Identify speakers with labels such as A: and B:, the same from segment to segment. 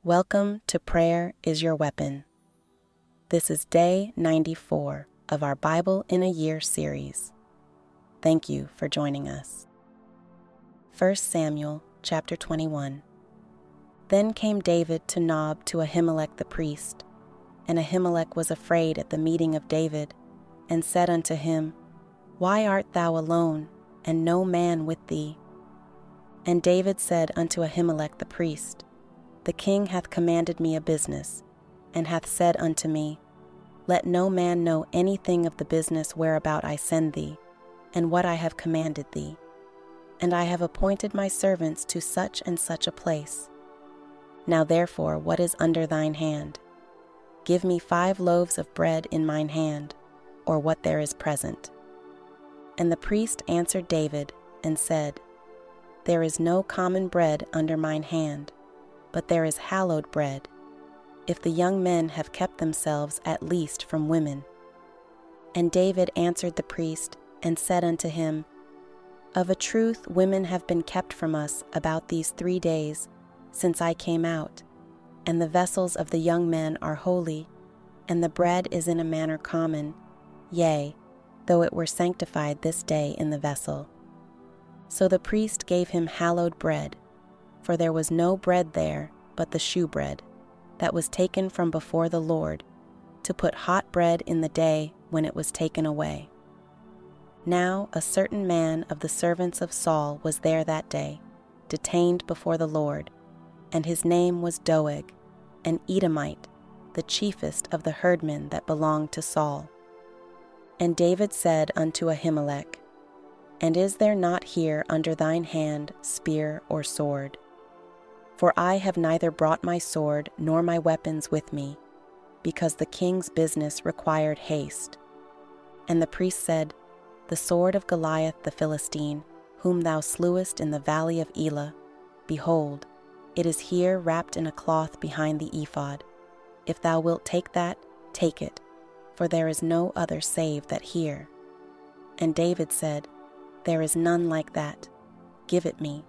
A: Welcome to Prayer is Your Weapon. This is day 94 of our Bible in a Year series. Thank you for joining us. 1 Samuel chapter 21. Then came David to Nob to Ahimelech the priest, and Ahimelech was afraid at the meeting of David, and said unto him, Why art thou alone, and no man with thee? And David said unto Ahimelech the priest, The king hath commanded me a business, and hath said unto me, Let no man know anything of the business whereabout I send thee, and what I have commanded thee. And I have appointed my servants to such and such a place. Now therefore, what is under thine hand? Give me 5 loaves of bread in mine hand, or what there is present. And the priest answered David, and said, There is no common bread under mine hand, but there is hallowed bread, if the young men have kept themselves at least from women. And David answered the priest, and said unto him, Of a truth women have been kept from us about these 3 days, since I came out, and the vessels of the young men are holy, and the bread is in a manner common, yea, though it were sanctified this day in the vessel. So the priest gave him hallowed bread, for there was no bread there but the shewbread, that was taken from before the Lord, to put hot bread in the day when it was taken away. Now a certain man of the servants of Saul was there that day, detained before the Lord, and his name was Doeg, an Edomite, the chiefest of the herdmen that belonged to Saul. And David said unto Ahimelech, And is there not here under thine hand spear or sword? For I have neither brought my sword nor my weapons with me, because the king's business required haste. And the priest said, The sword of Goliath the Philistine, whom thou slewest in the valley of Elah, behold, it is here wrapped in a cloth behind the ephod. If thou wilt take that, take it, for there is no other save that here. And David said, There is none like that. Give it me.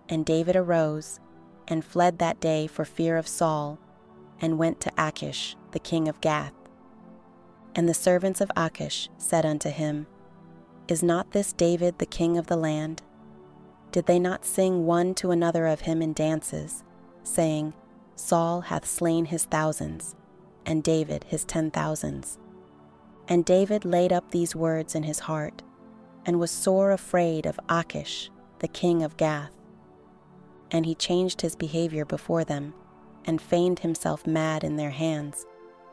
A: And David arose, and fled that day for fear of Saul, and went to Achish, the king of Gath. And the servants of Achish said unto him, Is not this David the king of the land? Did they not sing one to another of him in dances, saying, Saul hath slain his thousands, and David his 10,000s? And David laid up these words in his heart, and was sore afraid of Achish, the king of Gath. And he changed his behavior before them, and feigned himself mad in their hands,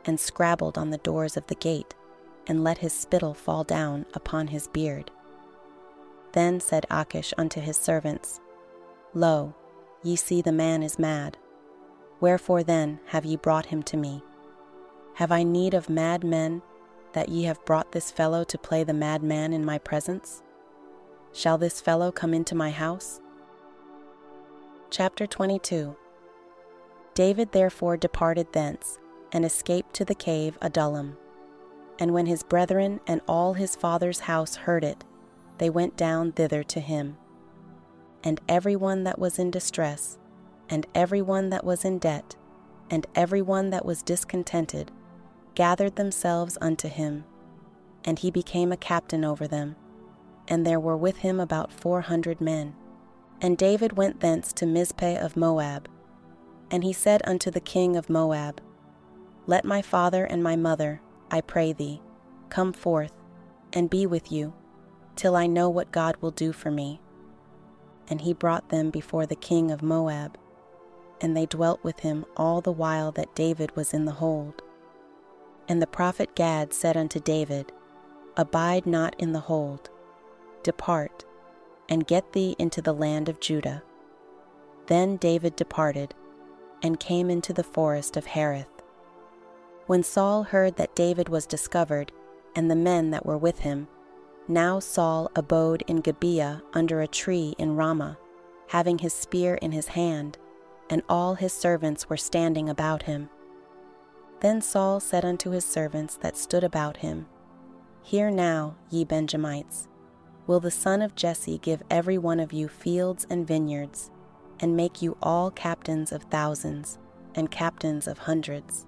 A: and scrabbled on the doors of the gate, and let his spittle fall down upon his beard. Then said Achish unto his servants, Lo, ye see the man is mad. Wherefore then have ye brought him to me? Have I need of mad men, that ye have brought this fellow to play the madman in my presence? Shall this fellow come into my house? Chapter 22. David therefore departed thence, and escaped to the cave Adullam. And when his brethren and all his father's house heard it, they went down thither to him. And every one that was in distress, and every one that was in debt, and every one that was discontented, gathered themselves unto him, and he became a captain over them, and there were with him about 400 men. And David went thence to Mizpeh of Moab, and he said unto the king of Moab, Let my father and my mother, I pray thee, come forth, and be with you, till I know what God will do for me. And he brought them before the king of Moab, and they dwelt with him all the while that David was in the hold. And the prophet Gad said unto David, Abide not in the hold, depart, and get thee into the land of Judah. Then David departed, and came into the forest of Hereth. When Saul heard that David was discovered, and the men that were with him, now Saul abode in Gibeah under a tree in Ramah, having his spear in his hand, and all his servants were standing about him. Then Saul said unto his servants that stood about him, Hear now, ye Benjamites, will the son of Jesse give every one of you fields and vineyards, and make you all captains of thousands and captains of hundreds,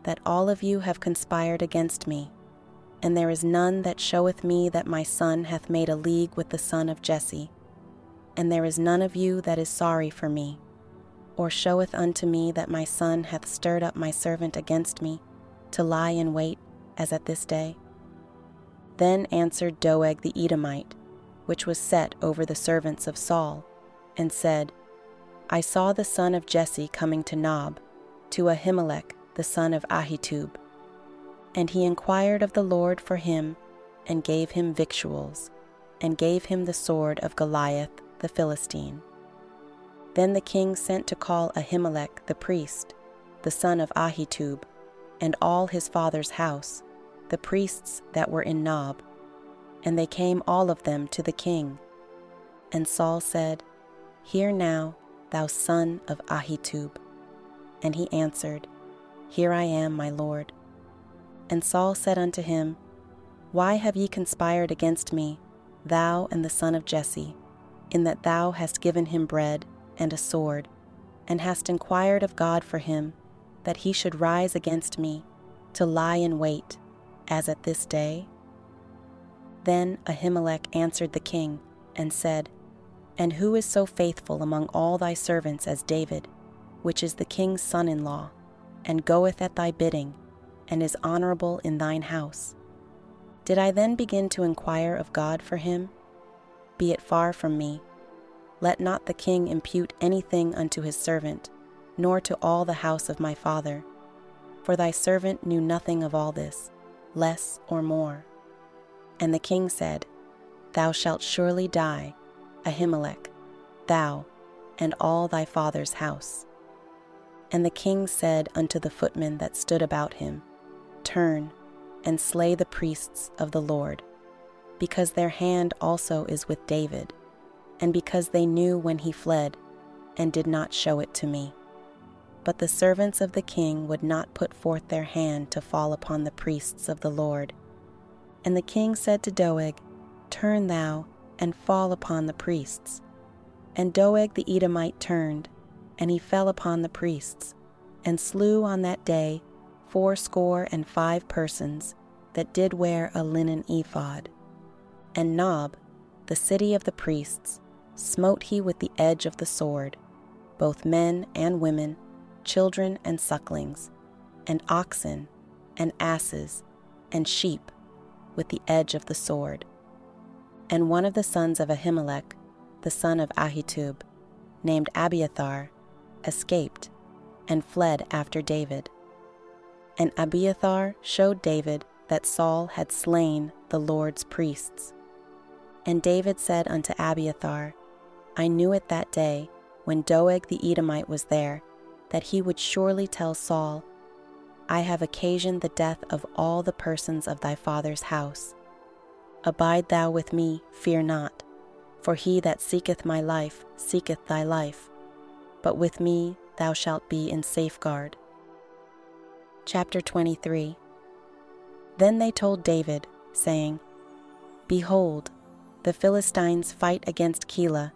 A: that all of you have conspired against me, and there is none that showeth me that my son hath made a league with the son of Jesse, and there is none of you that is sorry for me, or showeth unto me that my son hath stirred up my servant against me, to lie in wait, as at this day. Then answered Doeg the Edomite, which was set over the servants of Saul, and said, I saw the son of Jesse coming to Nob, to Ahimelech the son of Ahitub. And he inquired of the Lord for him, and gave him victuals, and gave him the sword of Goliath the Philistine. Then the king sent to call Ahimelech the priest, the son of Ahitub, and all his father's house, the priests that were in Nob, and they came all of them to the king. And Saul said, Hear now, thou son of Ahitub. And he answered, Here I am, my lord. And Saul said unto him, Why have ye conspired against me, thou and the son of Jesse, in that thou hast given him bread and a sword, and hast inquired of God for him, that he should rise against me, to lie in wait, as at this day? Then Ahimelech answered the king, and said, And who is so faithful among all thy servants as David, which is the king's son-in-law, and goeth at thy bidding, and is honorable in thine house? Did I then begin to inquire of God for him? Be it far from me. Let not the king impute anything unto his servant, nor to all the house of my father. For thy servant knew nothing of all this, less or more. And the king said, Thou shalt surely die, Ahimelech, thou, and all thy father's house. And the king said unto the footmen that stood about him, Turn, and slay the priests of the Lord, because their hand also is with David, and because they knew when he fled, and did not show it to me. But the servants of the king would not put forth their hand to fall upon the priests of the Lord. And the king said to Doeg, Turn thou, and fall upon the priests. And Doeg the Edomite turned, and he fell upon the priests, and slew on that day 75 persons that did wear a linen ephod. And Nob, the city of the priests, smote he with the edge of the sword, both men and women, children and sucklings, and oxen, and asses, and sheep, with the edge of the sword. And one of the sons of Ahimelech, the son of Ahitub, named Abiathar, escaped, and fled after David. And Abiathar showed David that Saul had slain the Lord's priests. And David said unto Abiathar, I knew it that day, when Doeg the Edomite was there, that he would surely tell Saul, I have occasioned the death of all the persons of thy father's house. Abide thou with me, fear not, for he that seeketh my life seeketh thy life, but with me thou shalt be in safeguard. Chapter 23. Then they told David, saying, Behold, the Philistines fight against Keilah,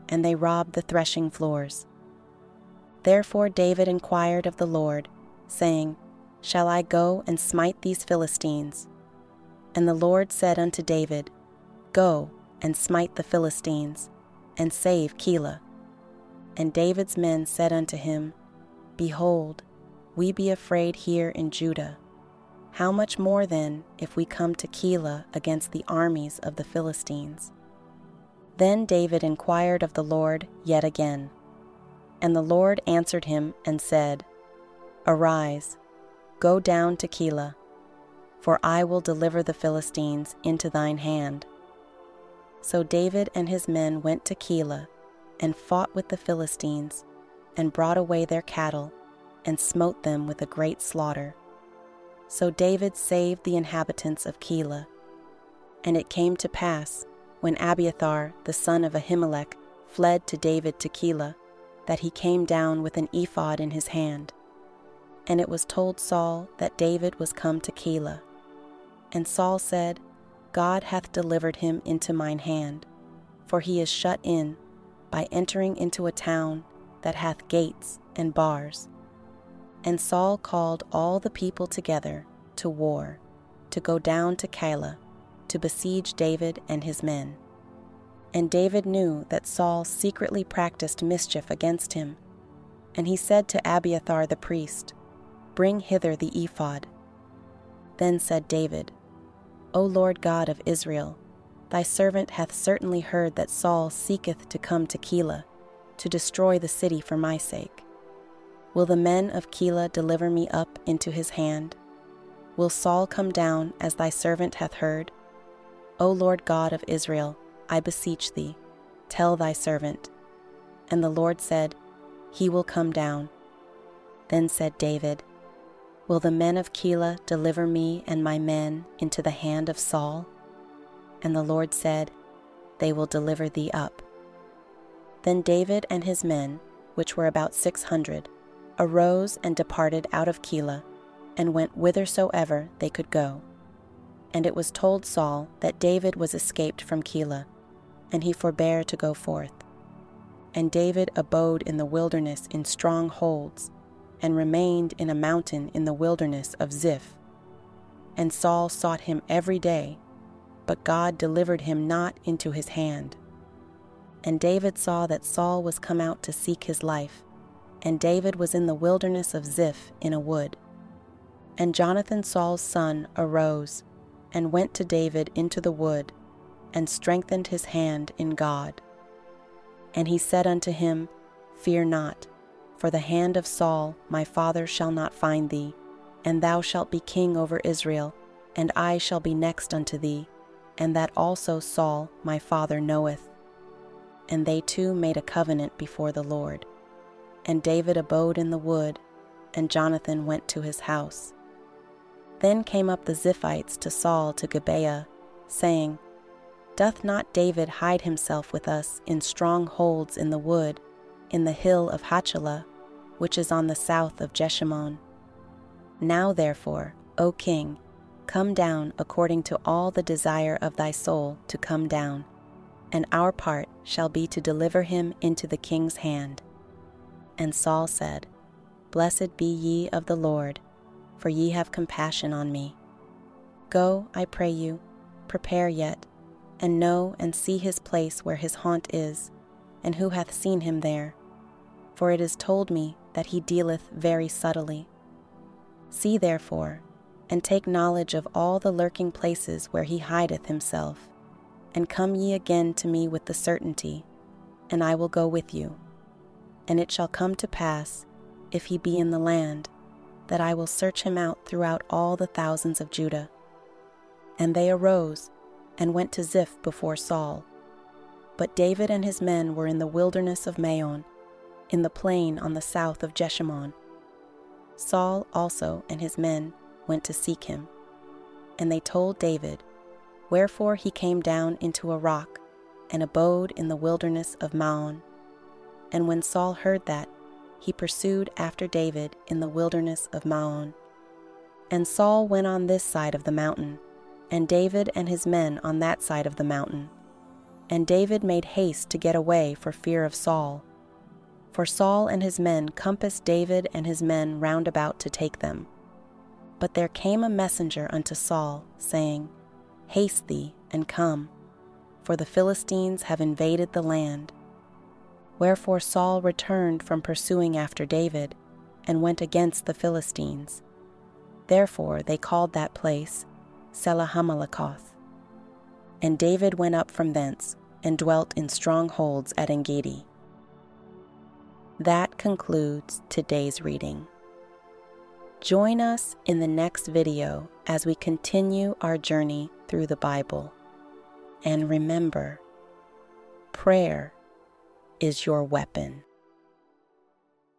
A: and they rob the threshing floors. Therefore David inquired of the Lord, saying, Shall I go and smite these Philistines? And the Lord said unto David, Go and smite the Philistines, and save Keilah. And David's men said unto him, Behold, we be afraid here in Judah. How much more then if we come to Keilah against the armies of the Philistines? Then David inquired of the Lord yet again. And the Lord answered him and said, Arise, go down to Keilah, for I will deliver the Philistines into thine hand. So David and his men went to Keilah, and fought with the Philistines, and brought away their cattle, and smote them with a great slaughter. So David saved the inhabitants of Keilah. And it came to pass, when Abiathar the son of Ahimelech fled to David to Keilah, that he came down with an ephod in his hand. And it was told Saul that David was come to Keilah. And Saul said, God hath delivered him into mine hand, for he is shut in, by entering into a town that hath gates and bars. And Saul called all the people together to war, to go down to Keilah, to besiege David and his men. And David knew that Saul secretly practiced mischief against him. And he said to Abiathar the priest, "Bring hither the ephod." Then said David, "O Lord God of Israel, thy servant hath certainly heard that Saul seeketh to come to Keilah, to destroy the city for my sake. Will the men of Keilah deliver me up into his hand? Will Saul come down as thy servant hath heard? O Lord God of Israel, I beseech thee, tell thy servant." And the Lord said, "He will come down." Then said David, "Will the men of Keilah deliver me and my men into the hand of Saul?" And the Lord said, "They will deliver thee up." Then David and his men, which were about 600, arose and departed out of Keilah, and went whithersoever they could go. And it was told Saul that David was escaped from Keilah, and he forbare to go forth. And David abode in the wilderness in strong holds, and remained in a mountain in the wilderness of Ziph. And Saul sought him every day, but God delivered him not into his hand. And David saw that Saul was come out to seek his life, and David was in the wilderness of Ziph in a wood. And Jonathan Saul's son arose, and went to David into the wood, and strengthened his hand in God. And he said unto him, "Fear not, for the hand of Saul my father shall not find thee, and thou shalt be king over Israel, and I shall be next unto thee, and that also Saul my father knoweth." And they two made a covenant before the Lord. And David abode in the wood, and Jonathan went to his house. Then came up the Ziphites to Saul to Gibeah, saying, "Doth not David hide himself with us in strong holds in the wood, in the hill of Hachilah, which is on the south of Jeshimon? Now therefore, O king, come down according to all the desire of thy soul to come down, and our part shall be to deliver him into the king's hand." And Saul said, "Blessed be ye of the Lord, for ye have compassion on me. Go, I pray you, prepare yet, and know and see his place where his haunt is, and who hath seen him there. For it is told me that he dealeth very subtly. See therefore, and take knowledge of all the lurking places where he hideth himself, and come ye again to me with the certainty, and I will go with you. And it shall come to pass, if he be in the land, that I will search him out throughout all the thousands of Judah." And they arose, and went to Ziph before Saul. But David and his men were in the wilderness of Maon, in the plain on the south of Jeshimon. Saul also and his men went to seek him. And they told David, wherefore he came down into a rock, and abode in the wilderness of Maon. And when Saul heard that, he pursued after David in the wilderness of Maon. And Saul went on this side of the mountain, and David and his men on that side of the mountain. And David made haste to get away for fear of Saul. For Saul and his men compassed David and his men round about to take them. But there came a messenger unto Saul, saying, Haste thee, and come, for the Philistines have invaded the land. Wherefore Saul returned from pursuing after David, and went against the Philistines. Therefore they called that place Selahammalakoth. And David went up from thence, and dwelt in strongholds at Engedi. That concludes today's reading. Join us in the next video as we continue our journey through the Bible. And remember, prayer is your weapon.